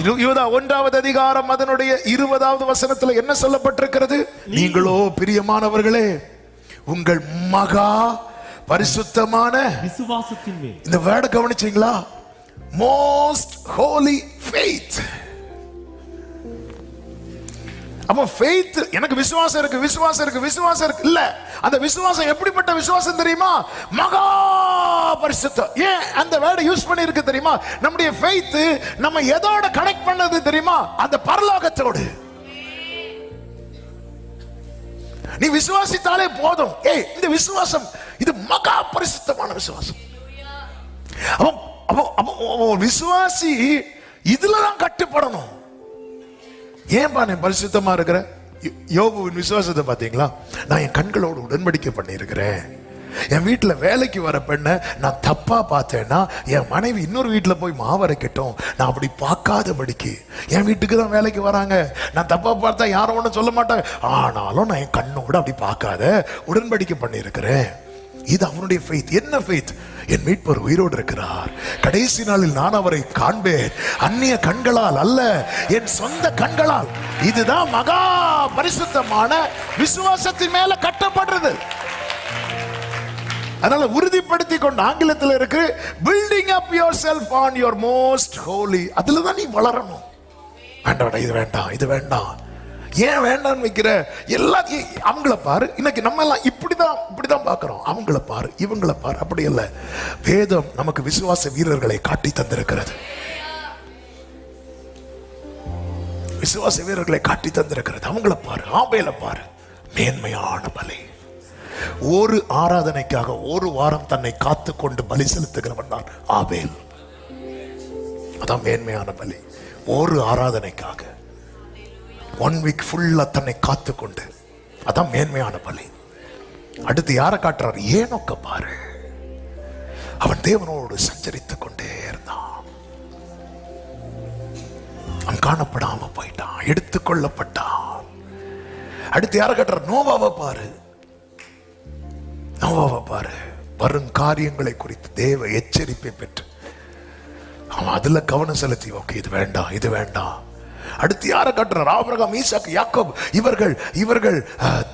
யூதா 1வது அதிகாரம் அதனுடைய 20வது வசனத்துல என்ன சொல்லப்பட்டிருக்கிறது? நீங்களோ பிரியமானவர்களே உங்கள் மகா பரிசுத்தமான விசுவாசத்தின் மேல். இந்த வேர்டை கவனிச்சீங்களா? Most holy faith. அப்ப ஃபெய்த், எனக்கு விசுவாசம் இருக்கு, விசுவாசம் இருக்கு, விசுவாசம் இருக்கு இல்ல. அந்த விசுவாசம் எப்படிப்பட்ட விசுவாசம் தெரியுமா? மகா பரிசுத்தம். ஏன் அந்த வேர்டை யூஸ் பண்ணி இருக்கு தெரியுமா? நம்முடைய ஃபெய்த் நம்ம எதோட கனெக்ட் பண்ணது தெரியுமா? அந்த பரலோகத்தோடு. நீ விசுவாசித்தாலே போதும். இந்த விசுவாசம் இது மகா பரிசுத்தமான விசுவாசம். விசுவாசி இதுலதான் கட்டுப்படணும். ஏன்பா நீ பரிசுத்தமா இருக்கிற? யோபுவின் விசுவாசத்தை பாத்தீங்களா? நான் என் கண்களோடு உடன்படிக்கை பண்ணி இருக்கிறேன். என் வீட்டுல வேலைக்கு வர பெண்ணை நான் தப்பா பார்த்தேன்னா என் மனைவி இன்னொரு வீட்டுல போய் மாவரைக்கட்டும், நான் அப்படி பார்க்காதபடிக்கு. என் வீட்டுக்கு தான் வேலைக்கு வராங்க, நான் தப்பா பார்த்தா யாரும் ஒன்றும் சொல்ல மாட்டாங்க, ஆனாலும் நான் என் கண்ணோட அப்படி பார்க்காத உடன்படிக்கை பண்ணி இருக்கிறேன். இது அவனுடைய ஃபெய்த். என்ன ஃபெய்த்? என் மீட்பர் உயிரோடு இருக்கிறார், கடைசி நாளில் நான் அவரை காண்பேன், அந்நிய கண்களால் அல்ல என் சொந்த கண்களால். இதுதான் மகா பரிசுத்தமான விசுவாசத்தின் மேல கட்டப்படுறது. அதனால உறுதிப்படுத்தி கொண்டு, ஆங்கிலத்தில் இருக்கு building up your self on your most Holi. அதுல தான் நீ வளரணும். வேண்டாம், இது வேண்டாம், இது வேண்டாம். ஏன் வேண்டான்னு வைக்கிற? எல்லாத்தையும் அவங்கள பாரு. இன்னைக்கு நம்ம எல்லாம் இப்படிதான் பார்க்கிறோம். அவங்கள பாரு, இவங்கள பாரு, அப்படி இல்ல. வேதம் நமக்கு விசுவாச வீரர்களை காட்டி தந்திருக்கிறது. விசுவாச வீரர்களை காட்டி தந்திருக்கிறது. அவங்கள பாரு, ஆபேல பாரு. மேன்மையான பலி. ஒரு ஆராதனைக்காக ஒரு வாரம் தன்னை காத்து கொண்டு பலி செலுத்துகிறவன் தான் ஆபேல். அதான் மேன்மையான பலி. ஒரு ஆராதனைக்காக 1 வீக் ஃபுல்லா தன்னை காத்து கொண்டு, அதான் மேன்மையான பலி. அடுத்து யாரை காட்டுறார்? ஏனோக்க பாரு. அவன் தேவனோடு சஞ்சரித்துக் கொண்டே இருந்தான். அவன் காணப்படாம போயிட்டான், எடுத்துக்கொள்ளப்பட்டான். அடுத்து யாரை காட்டுறார்? நோவாவை பாரு. நோவாவை பாரு. வரும் காரியங்களை குறித்து தேவ எச்சரிப்பை பெற்று அவன் அதுல கவனம் செலுத்தி, ஓகே இது வேண்டாம், இது வேண்டாம். அடுத்து யாரை காட்டுறார்? ஆபிரகாம், ஈசாக்கு, யாக்கோபு. இவர்கள்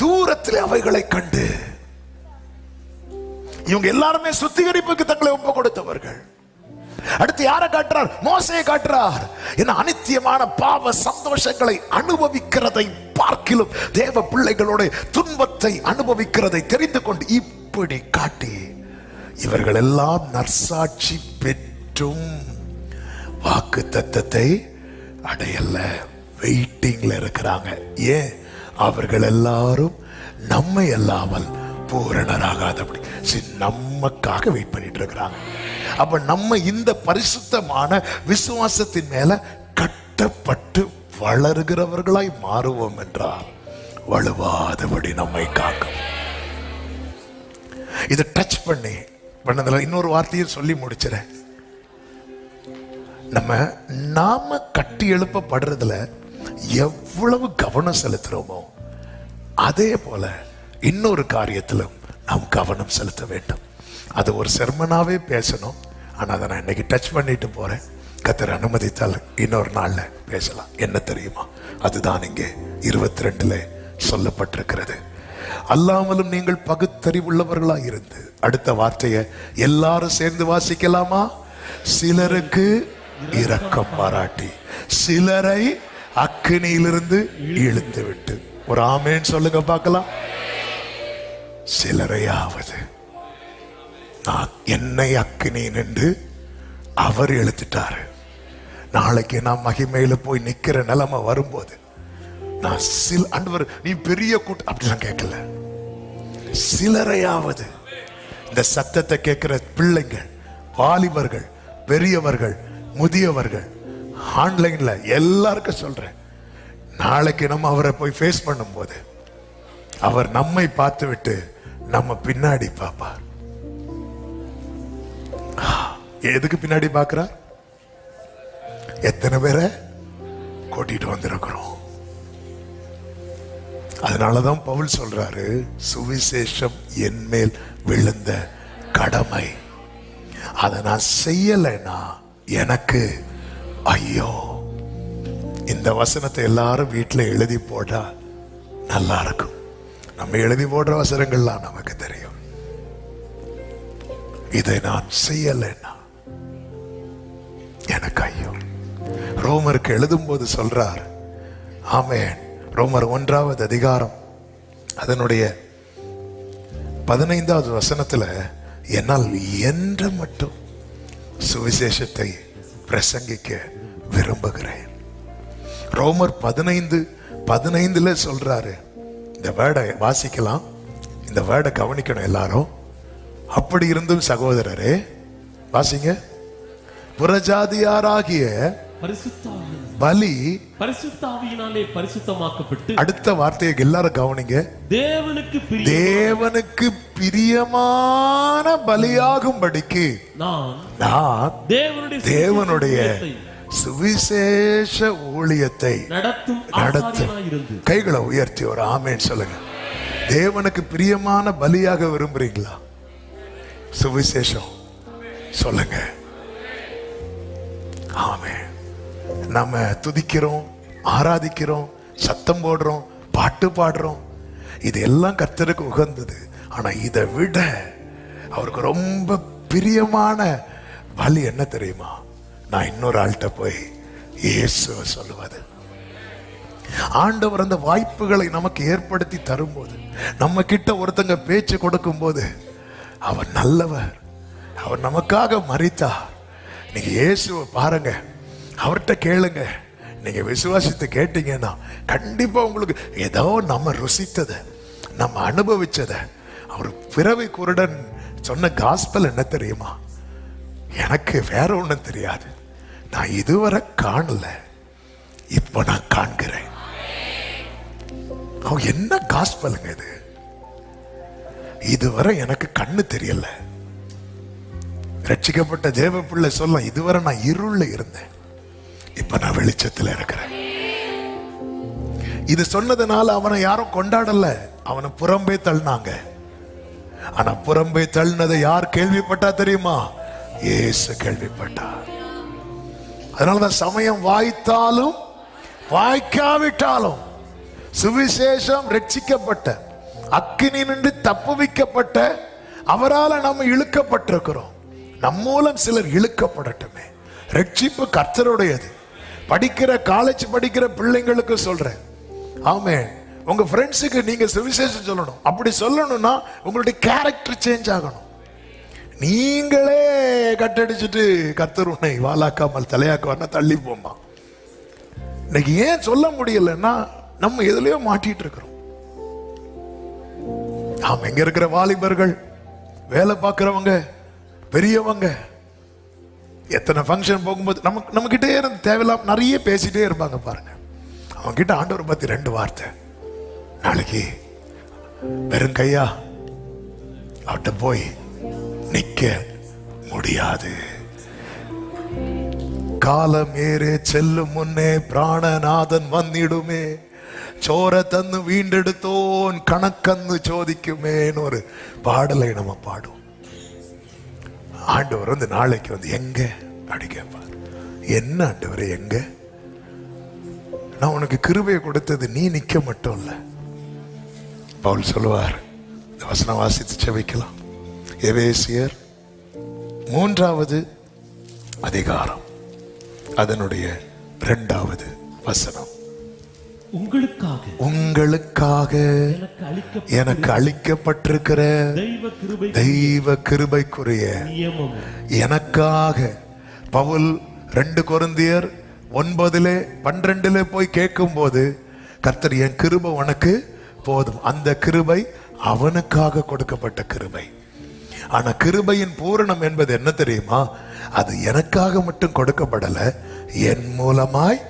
தூரத்தில் அவைகளை கண்டு, இவங்க எல்லாருமே சுத்திகரிப்புக்கு தங்களை ஒப்பு கொடுத்தவர்கள். அடுத்து யாரை காட்டுறார்? மோசேயை காட்டுறார். என்ன அநித்தியமான பாவ சந்தோஷங்களை அனுபவிக்கிறதை பார்க்கிலும் தேவ பிள்ளைகளோட துன்பத்தை அனுபவிக்கிறதை தெரிந்து கொண்டு இப்படி காட்டி, இவர்கள் எல்லாம் நற்சாட்சி பெற்றும் வாக்கு தத்தத்தை அடையல, வெயிட்டிங்ல இருக்கிறாங்க. ஏன்? அவர்கள் எல்லாரும் நம்மை அல்லாமல் பூரணராகாதபடி நமக்காக வெயிட் பண்ணிட்டு இருக்கிறாங்க. அப்ப நம்ம இந்த பரிசுத்தமான விசுவாசத்தின் மேல கட்டப்பட்டு வளர்கிறவர்களாய் மாறுவோம் என்றால் வலுவாதபடி நம்மை காக்கும். இதை டச் பண்ணதுல இன்னொரு வார்த்தையும் சொல்லி முடிச்சிடறேன். நாம கட்டி எழுப்பப்படுறதுல எவ்வளவு கவனம் செலுத்துறோமோ அதே போல இன்னொரு காரியத்திலும் நாம் கவனம் செலுத்த வேண்டும். அது ஒரு செர்மனாவே பேசணும். ஆனா அதை நான் இன்னைக்கு டச் பண்ணிட்டு போறேன். கர்த்தர் அனுமதித்தால் இன்னொரு நாள்ல பேசலாம். என்ன தெரியுமா? அதுதான் இங்கே 22 சொல்லப்பட்டிருக்கிறது. அல்லாமலும் நீங்கள் பகுத்தறிவுள்ளவர்களா இருந்து, அடுத்த வார்த்தையை எல்லாரும் சேர்ந்து வாசிக்கலாமா? சிலருக்கு இரக்கம் பாராட்டி சிலரை அக்கினியிலிருந்து இழுத்து விட்டு. ஒரு ஆமேன் சொல்லுங்க பார்க்கலாம். சிலரையாவது நான் என்னை அக்கினி நின்று அவர் இழுத்துட்டாரு. நாளைக்கு நான் மகிமையில போய் நிக்கிற நிலைமை வரும்போது நான் ஆண்டவர் நீ பெரிய கூட்டம் அப்படி நான் கேட்கல. சிலரையாவது இந்த சத்தத்தை கேட்கிற பிள்ளைங்கள், வாலிபர்கள், பெரியவர்கள், முதியவர்கள், ஆன்லைன்ல எல்லாருக்கும் சொல்றேன், நாளைக்கு நம்ம அவரை போய் ஃபேஸ் பண்ணும் போது அவர் நம்மை பார்த்து விட்டு நம்ம பின்னாடி பார்ப்பார். எதுக்கு பின்னாடி பார்க்கிறார்? எத்தனை பேரை கூட்டிட்டு வந்திருக்கிறோம். அதனாலதான் பவுல் சொல்றாரு, சுவிசேஷம் என் மேல் விழுந்த கடமை, அதை நான் செய்யலைன்னா எனக்கு ஐயோ. இந்த வசனத்தை எல்லாரும் வீட்டில் எழுதி போட்டா நல்லா இருக்கும். நம்ம எழுதி போடுற வசனங்கள்லாம் நமக்கு தெரியும். இதை நான் செய்யலைன்னா எனக்கு ஐயோ. ரோமருக்கு எழுதும் போது சொல்றார், ஆமென். ரோமர் 1வது அதிகாரம் அதனுடைய 15வது வசனத்துல, என்னால் என்ற மட்டும் சுவிசேஷத்தை பிரசங்கிக்க விரும்புகிறேன். ரோமர் 15:15 சொல்றாரு. இந்த வேர்டை வாசிக்கலாம், இந்த வேர்டை கவனிக்கணும் எல்லாரும். அப்படி இருந்தும் சகோதரரே, வாசிங்க. புறஜாதியாராகிய பலி பரிசுத்தாவியினாலே பரிசுத்தமாக்கப்பட்டு, அடுத்த வார்த்தையை எல்லாரும் கவனிங்க, தேவனுக்கு பிரியமான பலியாகும்படிக்கு நான் தேவனுடைய சுவிசேஷ ஊழியத்தை நடத்தும். கைகளை உயர்த்தி ஒரு ஆமென் சொல்லுங்க. தேவனுக்கு பிரியமான பலியாக விரும்புறீங்களா? சுவிசேஷம் சொல்லுங்க. ஆமென். நம்ம துதிக்கிறோம், ஆராதிக்கிறோம், சத்தம் போடுறோம், பாட்டு பாடுறோம், இது எல்லாம் கர்த்தருக்கு உகந்தது. ஆனா இதை விட அவருக்கு ரொம்ப பிரியமான பலி என்ன தெரியுமா? நான் இன்னொரு ஆள்கிட்ட போய் இயேசுவை சொல்லுவது. ஆண்டவர் அந்த வாய்ப்புகளை நமக்கு ஏற்படுத்தி தரும்போது, நம்ம கிட்ட ஒருத்தங்க பேச்சு கொடுக்கும் போது, அவர் நல்லவர், அவர் நமக்காக மரித்தார். நீங்க இயேசுவை பாருங்க, அவர்கிட்ட கேளுங்க. நீங்க விசுவாசித்து கேட்டீங்கன்னா கண்டிப்பா உங்களுக்கு ஏதோ நம்ம ருசித்ததை, நம்ம அனுபவிச்சதை. அவர் பிறவி குருடன் சொன்ன காஸ்பல் என்ன தெரியுமா? எனக்கு வேற ஒண்ணும் தெரியாது, நான் இதுவரை காணல, இப்ப நான் காண்கிறேன். என்ன காஸ்பலுங்க இது? இதுவரை எனக்கு கண்ணு தெரியல. ரட்சிக்கப்பட்ட தேவ பிள்ளை சொல்ல, இதுவரை நான் இருள்ல இருந்தேன், இப்ப நான் வெளிச்சத்துல இருக்கிறேன். இது சொன்னதுனால அவனை யாரும் கொண்டாடல, அவனை புறம்பே தள்ளினாங்க. ஆனா புறம்பே தள்ளினதை யார் கேள்விப்பட்டா தெரியுமா? இயேசு கேள்விப்பட்டார். அதனாலதான் சமயம் வாய்த்தாலும் வாய்க்காவிட்டாலும் சுவிசேஷம் ரட்சிக்கப்பட்ட, அக்கினி நின்று தப்புவிக்கப்பட்ட அவரால் நம்ம இழுக்கப்பட்டிருக்கிறோம். நம் மூலம் சிலர் இழுக்கப்படட்டுமே. ரட்சிப்பு கர்த்தருடையது. படிக்கிற காலேஜ் படிக்கிற பிள்ளைங்களுக்கு சொல்றேன், ஆமென். உங்க ஃப்ரெண்ட்ஸுக்கு நீங்க சுவிசேஷம் சொல்லணும். அப்படி சொல்லணும்னா உங்களுடைய கேரக்டர் சேஞ்ச் ஆகணும். நீங்களே கட்டடிச்சுட்டு கர்த்தர் உன்னை வாலாக்காமல் தலையாக்க தள்ளி போமா. இன்னைக்கு ஏன் சொல்ல முடியலன்னா நம்ம எதுலயோ மாட்டிட்டு இருக்கிறோம். ஆமா, எங்க இருக்கிற வாலிபர்கள், வேலை பார்க்கிறவங்க, பெரியவங்க, எத்தனை ஃபங்க்ஷன் போகும்போது நம்ம கிட்டே இருந்து தேவையில்லாம நிறைய பேசிட்டே இருப்பாங்க பாருங்க. அவங்க கிட்ட ஆண்டவரை பத்தி 2 வார்த்தை, நாளைக்கு வெறும் கையா அவட்ட போய் நிக்க முடியாது, காலம் ஏறே செல்லும் முன்னே பிராணநாதன் வந்திடுமே, சோர தந்து வீண்டெடுத்தோன் கணக்கன்னு சோதிக்குமேன்னு ஒரு பாடலை நம்ம பாடுவோம். ஆண்டவர் வந்து நாளைக்கு வந்து எங்க அப்படி கேட்பார். என்ன ஆண்டவரே எங்க? நான் உனக்கு கிருபையை கொடுத்தது நீ நிக்க மட்டும் இல்ல. பவுல் சொல்லுவார், இந்த வசனம் வாசித்து செபிக்கலாம். எபேசியர் 3வது அதிகாரம் அதனுடைய 2வது வசனம். உங்களுக்காக எனக்கு அளிக்கப்பட்டிருக்கிற தெய்வ கிருபைக்குரிய எனக்காக. பவுல் 2 கொரிந்தியர் 9:12 போய் கேட்கும் போது, கர்த்தர் என் கிருபை உனக்கு போதும். அந்த கிருபை அவனுக்காக கொடுக்கப்பட்ட கிருபை. ஆனா கிருபையின் பூரணம் என்பது என்ன தெரியுமா? அது எனக்காக மட்டும் கொடுக்கப்படல, என் மூலமாய்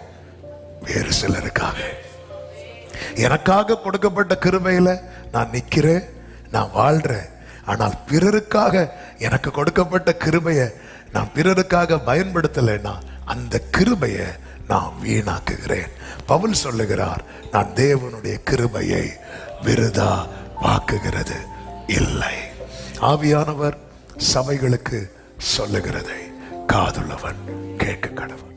வேறு சிலருக்காக. எனக்காக கொடுக்கப்பட்ட கிருபையில நான் நிக்கிறேன், நான் வாழ்றேன். ஆனால் பிறருக்காக எனக்கு கொடுக்கப்பட்ட கிருபையை நான் பிறருக்காக பயன்படுத்தலைன்னா அந்த கிருபையை நான் வீணாக்குகிறேன். பவுல் சொல்லுகிறார், நான் தேவனுடைய கிருபையை விருதா வாக்குகிறது இல்லை. ஆவியானவர் சபைகளுக்கு சொல்லுகிறதை காதுள்ளவன் கேட்க கடவுள்.